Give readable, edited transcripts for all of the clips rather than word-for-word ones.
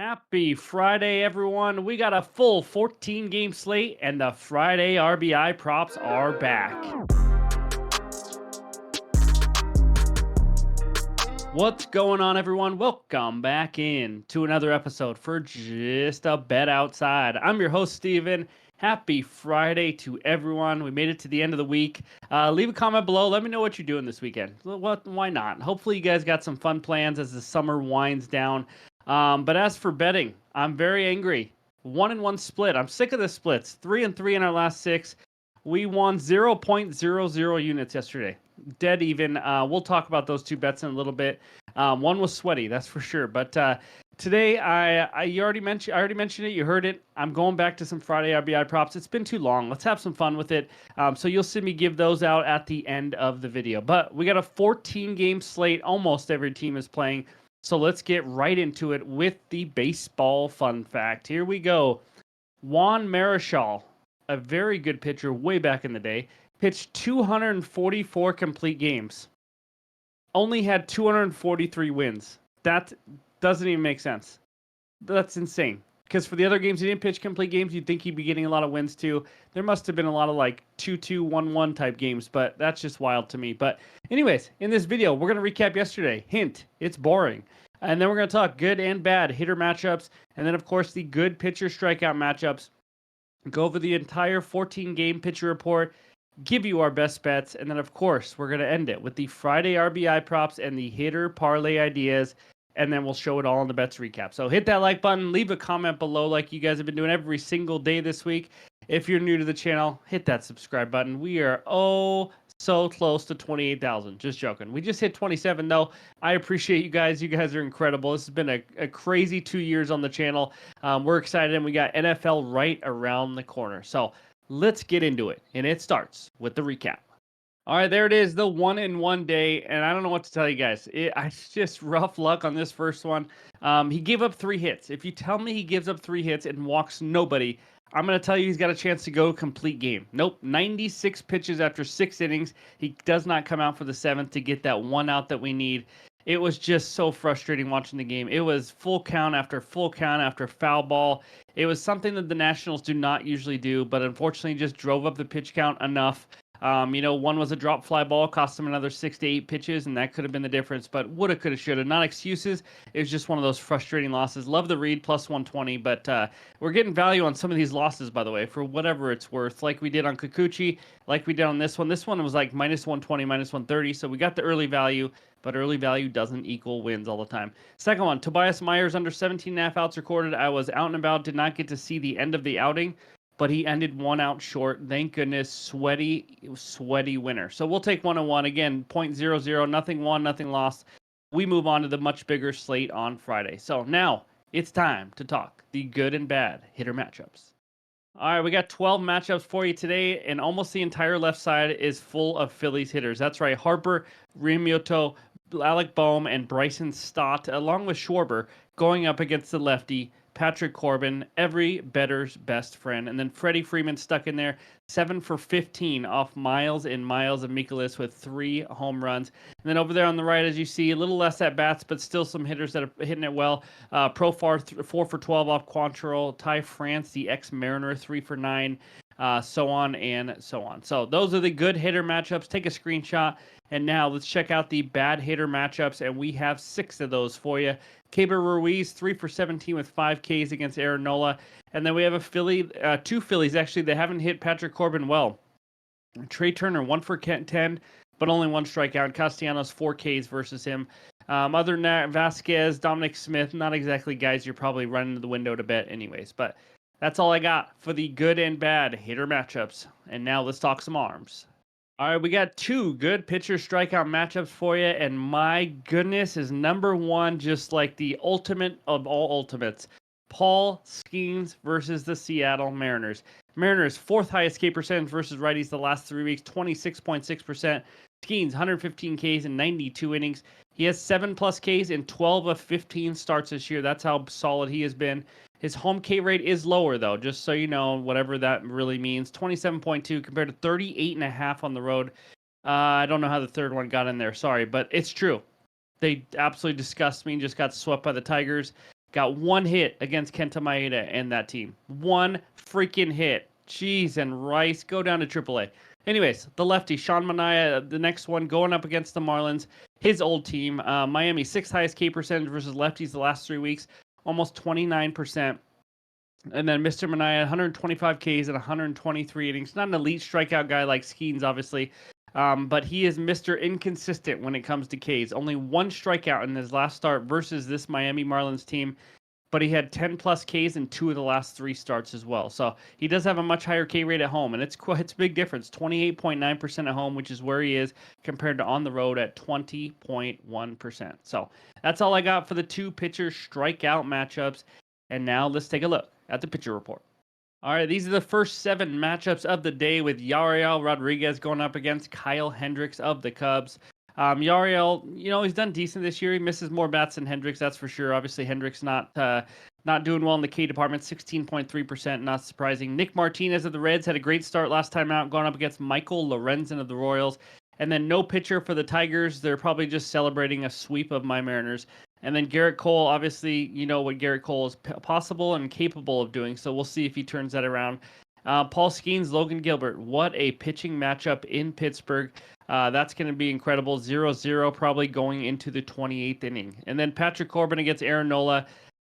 Happy Friday, everyone. We got a full 14 game slate, and the Friday RBI props are back. What's going on, everyone? Welcome back in to another episode for Just a Bet Outside. I'm your host, Steven. Happy Friday to everyone. We made it to the end of the week. Leave a comment below. Let me know what you're doing this weekend. Why not? Hopefully, you guys got some fun plans as the summer winds down. But as for betting, I'm very angry. 1-1 split. I'm sick of the splits. 3-3 in our last 6. We won 0.00 units yesterday. Dead even. We'll talk about those two bets in a little bit. One was sweaty, that's for sure. But today, I already mentioned it. You heard it. I'm going back to some Friday RBI props. It's been too long. Let's have some fun with it. So you'll see me give those out at the end of the video. But we got a 14 game slate. Almost every team is playing. So let's get right into it with the baseball fun fact. Here we go. Juan Marichal, a very good pitcher way back in the day, pitched 244 complete games. Only had 243 wins. That doesn't even make sense. That's insane. Because for the other games he didn't pitch complete games, you'd think he'd be getting a lot of wins too. There must have been a lot of like 2-2, 1-1 type games, but that's just wild to me. But anyways, in this video, we're going to recap yesterday. Hint, it's boring. And then we're going to talk good and bad hitter matchups. And then, of course, the good pitcher strikeout matchups. Go over the entire 14-game pitcher report, give you our best bets, and then, of course, we're going to end it with the Friday RBI props and the hitter parlay ideas, and then we'll show it all in the bets recap. So hit that like button, leave a comment below like you guys have been doing every single day this week. If you're new to the channel, hit that subscribe button. We are so close to 28,000. Just joking. We just hit 27 though. I appreciate you guys. You guys are incredible. This has been a crazy 2 years on the channel. We're excited, and we got NFL right around the corner. So let's get into it, and it starts with the recap. All right, there it is, the 1-1 day, and I don't know what to tell you guys. It's just rough luck on this first one. He gave up 3 hits. If you tell me he gives up 3 hits and walks nobody, I'm going to tell you he's got a chance to go complete game. Nope, 96 pitches after 6 innings. He does not come out for the 7th to get that 1 out that we need. It was just so frustrating watching the game. It was full count after foul ball. It was something that the Nationals do not usually do, but unfortunately just drove up the pitch count enough. One was a drop fly ball, cost him another 6 to 8 pitches, and that could have been the difference. But woulda, coulda, shoulda. Not excuses. It was just one of those frustrating losses. Love the read, plus 120, but we're getting value on some of these losses, by the way, for whatever it's worth. Like we did on Kikuchi, like we did on this one. This one was like minus 120, minus 130, so we got the early value, but early value doesn't equal wins all the time. Second one, Tobias Myers under 17.5 outs recorded. I was out and about, did not get to see the end of the outing, but he ended 1 out short. Thank goodness. Sweaty winner. So we'll take 1-1. Again, 0.00, nothing won, nothing lost. We move on to the much bigger slate on Friday. So now it's time to talk the good and bad hitter matchups. All right, we got 12 matchups for you today, and almost the entire left side is full of Phillies hitters. That's right. Harper, Realmuto, Alec Boehm, and Bryson Stott, along with Schwarber, going up against the lefty, Patrick Corbin, every bettor's best friend. And then Freddie Freeman stuck in there, 7 for 15 off Miles and Miles of Mikolas with 3 home runs. And then over there on the right, as you see, a little less at bats, but still some hitters that are hitting it well. Profar, 4 for 12 off Quantrill. Ty France, the ex-Mariner, 3 for 9. So on and so on. So those are the good hitter matchups. Take a screenshot. And now let's check out the bad hitter matchups, and we have 6 of those for you. Keibert Ruiz, 3 for 17 with 5 Ks against Aaron Nola. And then we have a Philly, 2 Phillies, actually, that haven't hit Patrick Corbin well. Trey Turner, 1 for 10, but only 1 strikeout. Castellanos, 4 Ks versus him. Other than that, Vasquez, Dominic Smith, not exactly guys you're probably running to the window to bet anyways. But that's all I got for the good and bad hitter matchups. And now let's talk some arms. All right, we got 2 good pitcher strikeout matchups for you, and my goodness is number 1, just like the ultimate of all ultimates. Paul Skeens versus the Seattle Mariners. Mariners, 4th highest K percentage versus righties the last 3 weeks, 26.6%. Skeens, 115 Ks in 92 innings. He has 7+ Ks in 12 of 15 starts this year. That's how solid he has been. His home K rate is lower, though, just so you know, whatever that really means. 27.2 compared to 38.5 on the road. I don't know how the third one got in there. Sorry, but it's true. They absolutely disgust me and just got swept by the Tigers. got one hit against Kenta Maeda and that team. One freaking hit. Jeez, and Rice go down to AAA. Anyways, the lefty, Sean Manaea, the next one going up against the Marlins, his old team. Miami, sixth highest K percentage versus lefties the last 3 weeks, almost 29%. And then Mr. Manaea, 125 Ks and 123 innings. Not an elite strikeout guy like Skeens, obviously, but he is Mr. Inconsistent when it comes to Ks. Only one strikeout in his last start versus this Miami Marlins team, but he had 10 plus Ks in 2 of the last 3 starts as well. So he does have a much higher K rate at home, and it's a big difference. 28.9% at home, which is where he is, compared to on the road at 20.1%. So that's all I got for the 2 pitcher strikeout matchups. And now let's take a look at the pitcher report. All right, these are the first 7 matchups of the day, with Yariel Rodriguez going up against Kyle Hendricks of the Cubs. Yariel, he's done decent this year. He misses more bats than Hendricks, that's for sure. Obviously, Hendricks not doing well in the K department, 16.3%, not surprising. Nick Martinez of the Reds had a great start last time out, going up against Michael Lorenzen of the Royals. And then no pitcher for the Tigers. They're probably just celebrating a sweep of my Mariners. And then Garrett Cole, obviously, you know what Garrett Cole is possible and capable of doing, so we'll see if he turns that around. Paul Skeens, Logan Gilbert, what a pitching matchup in Pittsburgh. That's going to be incredible. 0-0 probably going into the 28th inning. And then Patrick Corbin against Aaron Nola.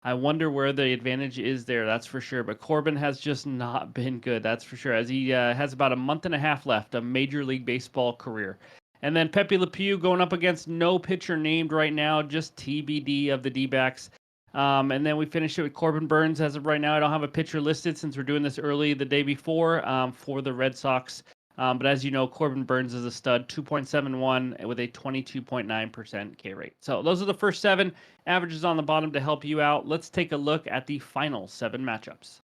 I wonder where the advantage is there, that's for sure. But Corbin has just not been good, that's for sure, as he has about a month and a half left of Major League Baseball career. And then Pepe Le Pew going up against no pitcher named right now, just TBD of the D-backs. And then we finish it with Corbin Burns. As of right now, I don't have a pitcher listed since we're doing this early the day before for the Red Sox. But as you know, Corbin Burns is a stud, 2.71 with a 22.9% K rate. So those are the first 7 averages on the bottom to help you out. Let's take a look at the final 7 matchups.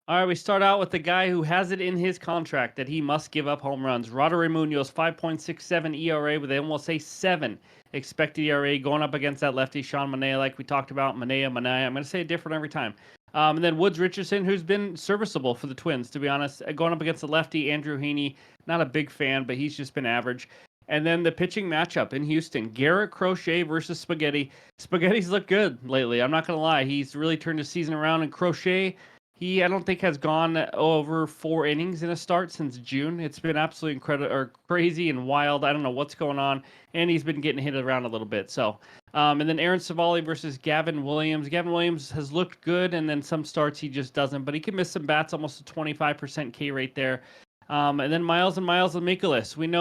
All right, we start out with the guy who has it in his contract that he must give up home runs. Roderick Munoz, 5.67 ERA with almost a 7 expected ERA, going up against that lefty, Sean Manaea, like we talked about. Manaea. I'm going to say it different every time. And then Woods Richardson, who's been serviceable for the Twins, to be honest, going up against the lefty, Andrew Heaney. Not a big fan, but he's just been average. And then the pitching matchup in Houston, Garrett Crochet versus Spaghetti. Spaghetti's looked good lately, I'm not going to lie. He's really turned his season around, and Crochet, he, I don't think, has gone over 4 innings in a start since June. It's been absolutely incredible, or crazy and wild. I don't know what's going on, and he's been getting hit around a little bit. So, and then Aaron Savali versus Gavin Williams. Gavin Williams has looked good, and then some starts he just doesn't, but he can miss some bats, almost a 25% K rate there. And then Miles and Mikolas. We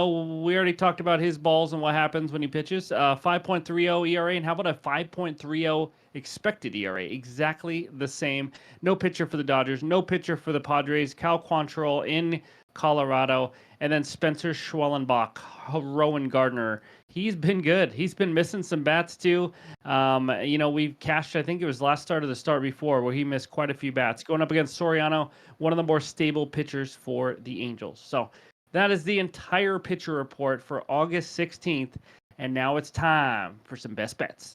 already talked about his balls and what happens when he pitches. 5.30 ERA, and how about a 5.30 expected ERA? Exactly the same. No pitcher for the Dodgers, no pitcher for the Padres. Cal Quantrill in Colorado, and then Spencer Schwellenbach, Rowan Gardner. He's been good. He's been missing some bats too. We've cashed, I think it was last start of the start before, where he missed quite a few bats. Going up against Soriano, one of the more stable pitchers for the Angels. So that is the entire pitcher report for August 16th. And now it's time for some best bets.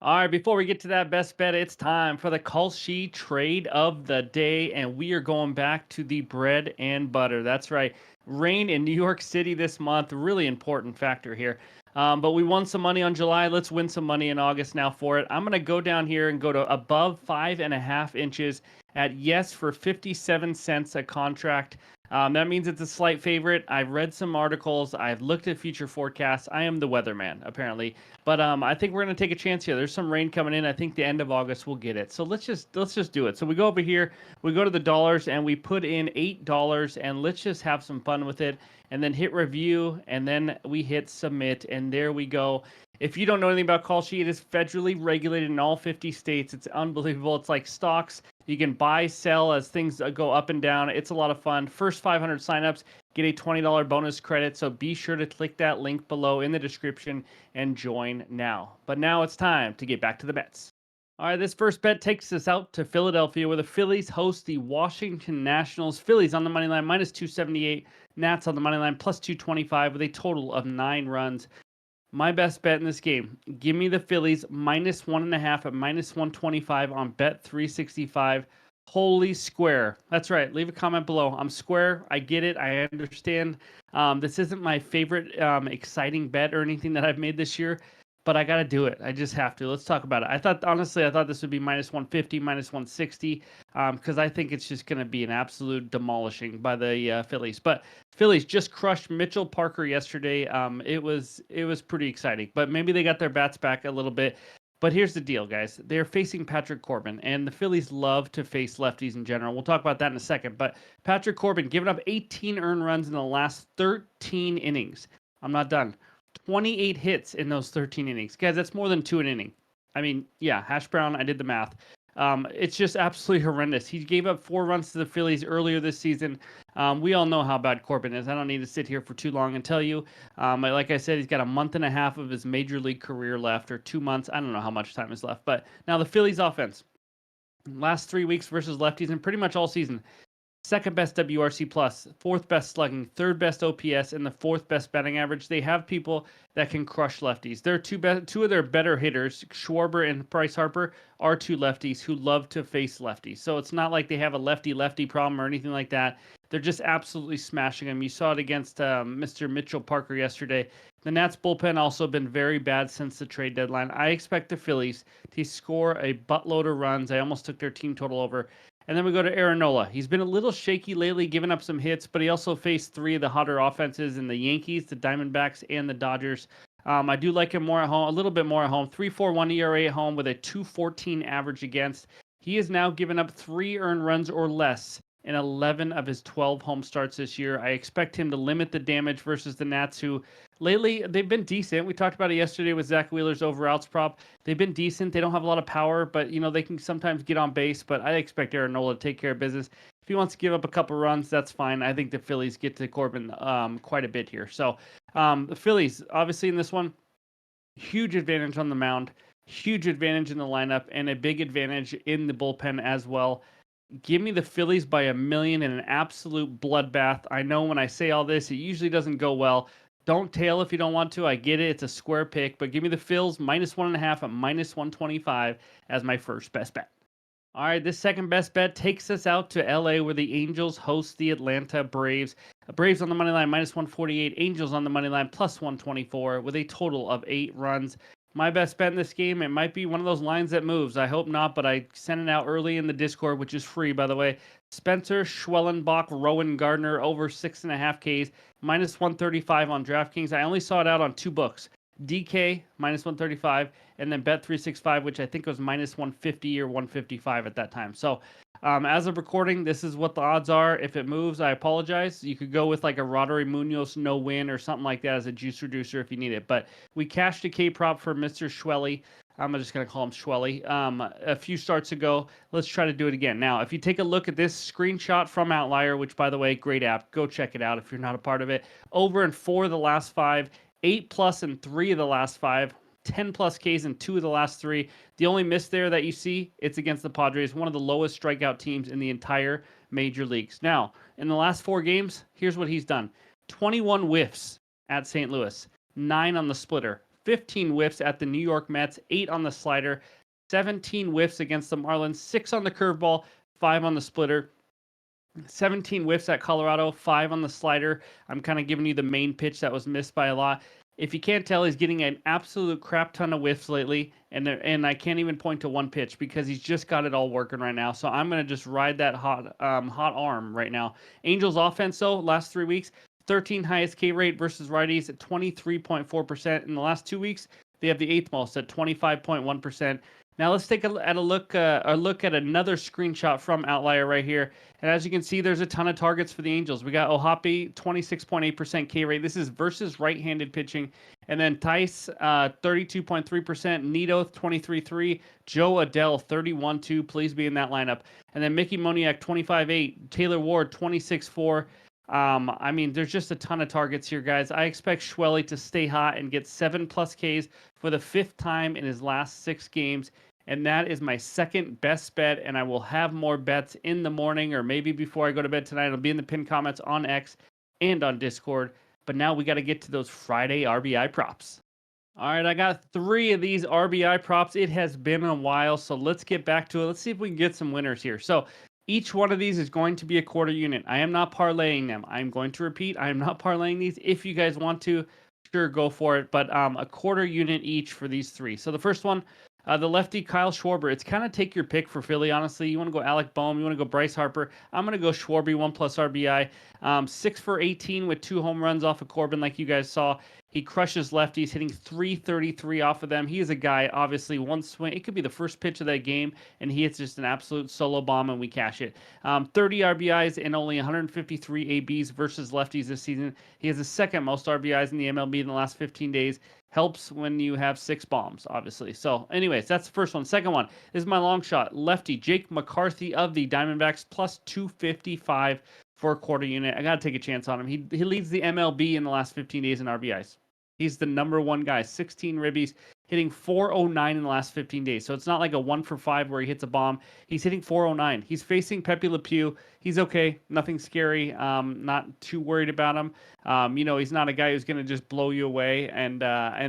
All right, before we get to that best bet, it's time for the KALSHI trade of the day, and we are going back to the bread and butter. That's right. Rain in New York City this month, really important factor here. But we won some money on July. Let's win some money in August now for it. I'm going to go down here and go to above 5.5 inches at yes for 57 cents a contract. That means it's a slight favorite. I've read some articles. I've looked at future forecasts. I am the weatherman, apparently. But I think we're going to take a chance here. There's some rain coming in. I think the end of August we'll get it. So let's just do it. So we go over here. We go to the dollars, and we put in $8, and let's just have some fun with it. And then hit review, and then we hit submit, and there we go. If you don't know anything about KALSHI, it is federally regulated in all 50 states. It's unbelievable. It's like stocks. You can buy, sell as things go up and down. It's a lot of fun. First 500 signups get a $20 bonus credit. So be sure to click that link below in the description and join now. But now it's time to get back to the bets. All right, this first bet takes us out to Philadelphia, where the Phillies host the Washington Nationals. Phillies on the money line, minus 278. Nats on the money line, plus 225 with a total of 9 runs. My best bet in this game, give me the Phillies minus 1.5 at minus 125 on Bet365. Holy square. That's right. Leave a comment below. I'm square. I get it. I understand. This isn't my favorite exciting bet or anything that I've made this year, but I got to do it. I just have to. Let's talk about it. Honestly, I thought this would be minus 150, minus 160, because I think it's just going to be an absolute demolishing by the Phillies. But Phillies just crushed Mitchell Parker yesterday. It was pretty exciting, but maybe they got their bats back a little bit. But here's the deal, guys. They're facing Patrick Corbin, and the Phillies love to face lefties in general. We'll talk about that in a second. But Patrick Corbin giving up 18 earned runs in the last 13 innings. I'm not done. 28 hits in those 13 innings. Guys, that's more than 2 an inning. I mean, yeah, Hash Brown, I did the math. It's just absolutely horrendous. He gave up 4 runs to the Phillies earlier this season. We all know how bad Corbin is. I don't need to sit here for too long and tell you. Like I said, he's got a month and a half of his major league career left, or 2 months. I don't know how much time is left. But now the Phillies offense. Last 3 weeks versus lefties and pretty much all season. Second best WRC plus, fourth best slugging, third best OPS, and the fourth best batting average. They have people that can crush lefties. They're two of their better hitters, Schwarber and Bryce Harper, are 2 lefties who love to face lefties. So it's not like they have a lefty-lefty problem or anything like that. They're just absolutely smashing them. You saw it against Mr. Mitchell Parker yesterday. The Nats bullpen also been very bad since the trade deadline. I expect the Phillies to score a buttload of runs. I almost took their team total over. And then we go to Aaron Nola. He's been a little shaky lately, giving up some hits, but he also faced 3 of the hotter offenses in the Yankees, the Diamondbacks, and the Dodgers. I do like him more at home, a little bit more at home. 3.41 ERA at home with a 2.14 average against. He has now given up 3 earned runs or less in 11 of his 12 home starts this year. I expect him to limit the damage versus the Nats, who lately they've been decent. We talked about it yesterday with Zach Wheeler's over-outs prop. They've been decent. They don't have a lot of power, but they can sometimes get on base. But I expect Aaron Nola to take care of business. If he wants to give up a couple runs, that's fine. I think the Phillies get to Corbin quite a bit here. So the Phillies, obviously in this one, huge advantage on the mound, huge advantage in the lineup, and a big advantage in the bullpen as well. Give me the Phillies by 1 million in an absolute bloodbath. I know when I say all this, it usually doesn't go well. Don't tail if you don't want to. I get it. It's a square pick, but give me the Phils minus 1.5 at minus 125 as my first best bet. All right, this second best bet takes us out to LA, where the Angels host the Atlanta Braves. Braves on the money line minus 148, Angels on the money line plus 124 with a total of 8 runs. My best bet in this game, it might be one of those lines that moves. I hope not, but I sent it out early in the Discord, which is free, by the way. Spencer Schwellenbach, Rowan Gardner, over 6.5 Ks, minus 135 on DraftKings. I only saw it out on 2 books. DK, minus 135, and then Bet365, which I think was minus 150 or 155 at that time. So as of recording, this is what the odds are. If it moves, I apologize. You could go with like a Roddery Munoz no win or something like that as a juice reducer if you need it. But we cashed a K prop for Mr. Schwelly. I'm just going to call him Schwelly. A few starts ago. Let's try to do it again. Now, if you take a look at this screenshot from Outlier, which, by the way, great app. Go check it out if you're not a part of it. Over in 4 of the last 5, 8+ in 3 of the last 5, 10+ Ks in 2 of the last 3. The only miss there that you see, it's against the Padres, one of the lowest strikeout teams in the entire major leagues. Now, in the last 4 games, here's what he's done. 21 whiffs at St. Louis, 9 on the splitter, 15 whiffs at the New York Mets, 8 on the slider, 17 whiffs against the Marlins, 6 on the curveball, 5 on the splitter, 17 whiffs at Colorado, 5 on the slider. I'm kind of giving you the main pitch that was missed by a lot. If you can't tell, he's getting an absolute crap ton of whiffs lately, and I can't even point to one pitch because he's just got it all working right now. So I'm going to just ride that hot arm right now. Angels offense, though, last 3 weeks, 13 highest K rate versus righties at 23.4%. In the last 2 weeks, they have the 8th most at 25.1%. Now let's take a look at another screenshot from Outlier right here. And as you can see, there's a ton of targets for the Angels. We got Ohapi, 26.8% K rate. This is versus right-handed pitching. And then Tice, 32.3%. Nito, 23.3. Joe Adele, 31.2. Please be in that lineup. And then Mickey Moniak, 25.8. Taylor Ward, 26.4. I mean, there's just a ton of targets here, guys. I expect Schwelly to stay hot and get 7+ Ks for the 5th time in his last 6 games. And that is my second best bet. And I will have more bets in the morning or maybe before I go to bed tonight. It'll be in the pinned comments on X and on Discord. But now we got to get to those Friday RBI props. All right, I got 3 of these RBI props. It has been a while, so let's get back to it. Let's see if we can get some winners here. So each one of these is going to be a quarter unit. I am not parlaying them. I'm going to repeat, I am not parlaying these. If you guys want to, sure, go for it. But a quarter unit each for these three. So the first one, the lefty Kyle Schwarber. It's kind of take your pick for Philly, honestly. You want to go Alec Boehm, you want to go Bryce Harper. I'm going to go Schwarber, 1+ RBI. 6 for 18 with 2 home runs off of Corbin, like you guys saw. He crushes lefties, hitting 333 off of them. He is a guy, obviously, one swing. It could be the first pitch of that game, and he hits just an absolute solo bomb, and we cash it. 30 RBIs and only 153 ABs versus lefties this season. He has the second most RBIs in the MLB in the last 15 days. Helps when you have 6 bombs, obviously. So, anyways, that's the first one. Second one is my long shot. Lefty Jake McCarthy of the Diamondbacks, plus 255 for a quarter unit. I got to take a chance on him. He leads the MLB in the last 15 days in RBIs. He's the number one guy, 16 ribbies, hitting 409 in the last 15 days. So it's not like a 1 for 5 where he hits a bomb. He's hitting 409. He's facing Pepe Le Pew. He's okay. Nothing scary. Not too worried about him. He's not a guy who's going to just blow you away. And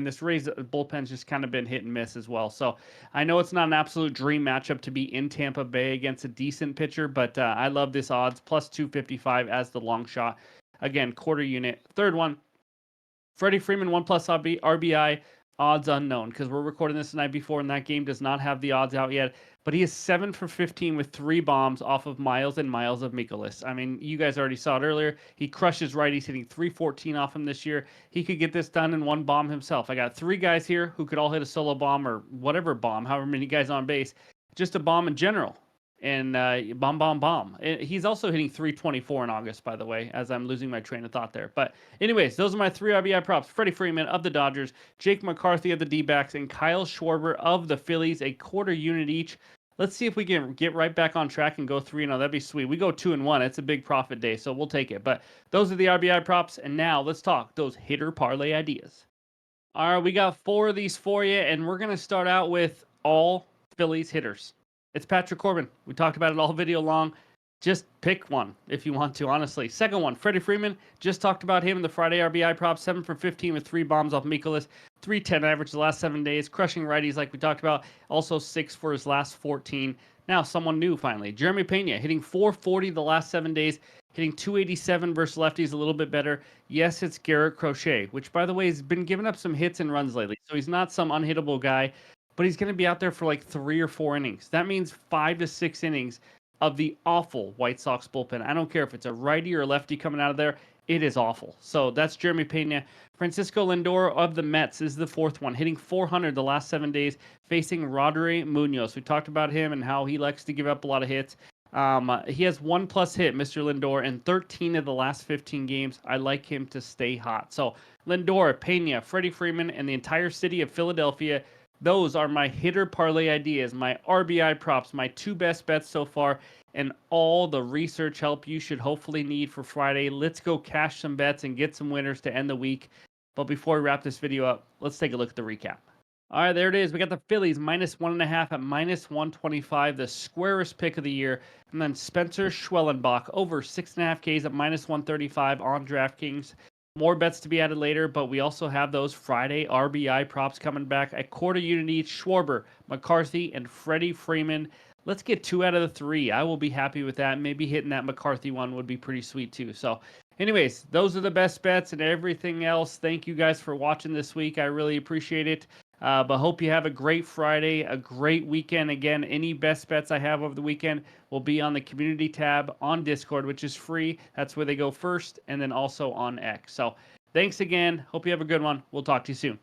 this Rays bullpen's just kind of been hit and miss as well. So I know it's not an absolute dream matchup to be in Tampa Bay against a decent pitcher, but I love this odds, plus 255 as the long shot. Again, quarter unit. Third one, Freddie Freeman, 1+ RBI, odds unknown, because we're recording this the night before, and that game does not have the odds out yet. But he is 7 for 15 with 3 bombs off of Miles and Miles of Mikolas. I mean, you guys already saw it earlier. He crushes righties, hitting 314 off him this year. He could get this done in 1 bomb himself. I got 3 guys here who could all hit a solo bomb or whatever bomb, however many guys on base. Just a bomb in general. And bomb. He's also hitting 324 in August, by the way, as I'm losing my train of thought there. But anyways, those are my 3 RBI props. Freddie Freeman of the Dodgers, Jake McCarthy of the D-backs, and Kyle Schwarber of the Phillies, a quarter unit each. Let's see if we can get right back on track and go 3-0. That'd be sweet. We go 2-1. It's a big profit day, so we'll take it. But those are the RBI props, and now let's talk those hitter parlay ideas. All right, we got 4 of these for you, and we're going to start out with all Phillies hitters. It's Patrick Corbin. We talked about it all video long. Just pick one if you want to, honestly. Second one, Freddie Freeman. Just talked about him in the Friday RBI prop. 7 for 15 with 3 bombs off Mikolas. 310 average the last 7 days. Crushing righties like we talked about. Also 6 for his last 14. Now someone new finally. Jeremy Pena hitting 440 the last 7 days. Hitting 287 versus lefties, a little bit better. Yes, it's Garrett Crochet, which by the way has been giving up some hits and runs lately. So he's not some unhittable guy. But he's going to be out there for like 3 or 4 innings. That means 5 to 6 innings of the awful White Sox bullpen. I don't care if it's a righty or a lefty coming out of there. It is awful. So that's Jeremy Pena. Francisco Lindor of the Mets is the 4th one, hitting 400 the last 7 days, facing Rodri Munoz. We talked about him and how he likes to give up a lot of hits. He has 1+ hit, Mr. Lindor, in 13 of the last 15 games. I like him to stay hot. So Lindor, Pena, Freddie Freeman, and the entire city of Philadelphia. Those are my hitter parlay ideas, my RBI props, my 2 best bets so far, and all the research help you should hopefully need for Friday. Let's go cash some bets and get some winners to end the week. But before we wrap this video up, let's take a look at the recap. All right, there it is. We got the Phillies -1.5 at -125, the squarest pick of the year. And then Spencer Schwellenbach over 6.5 Ks at -135 on DraftKings. More bets to be added later, but we also have those Friday RBI props coming back. A quarter unit each, Schwarber, McCarthy, and Freddie Freeman. Let's get 2 out of the 3. I will be happy with that. Maybe hitting that McCarthy one would be pretty sweet too. So anyways, those are the best bets and everything else. Thank you guys for watching this week. I really appreciate it. But hope you have a great Friday, a great weekend. Again, any best bets I have over the weekend will be on the community tab on Discord, which is free. That's where they go first, and then also on X. So thanks again. Hope you have a good one. We'll talk to you soon.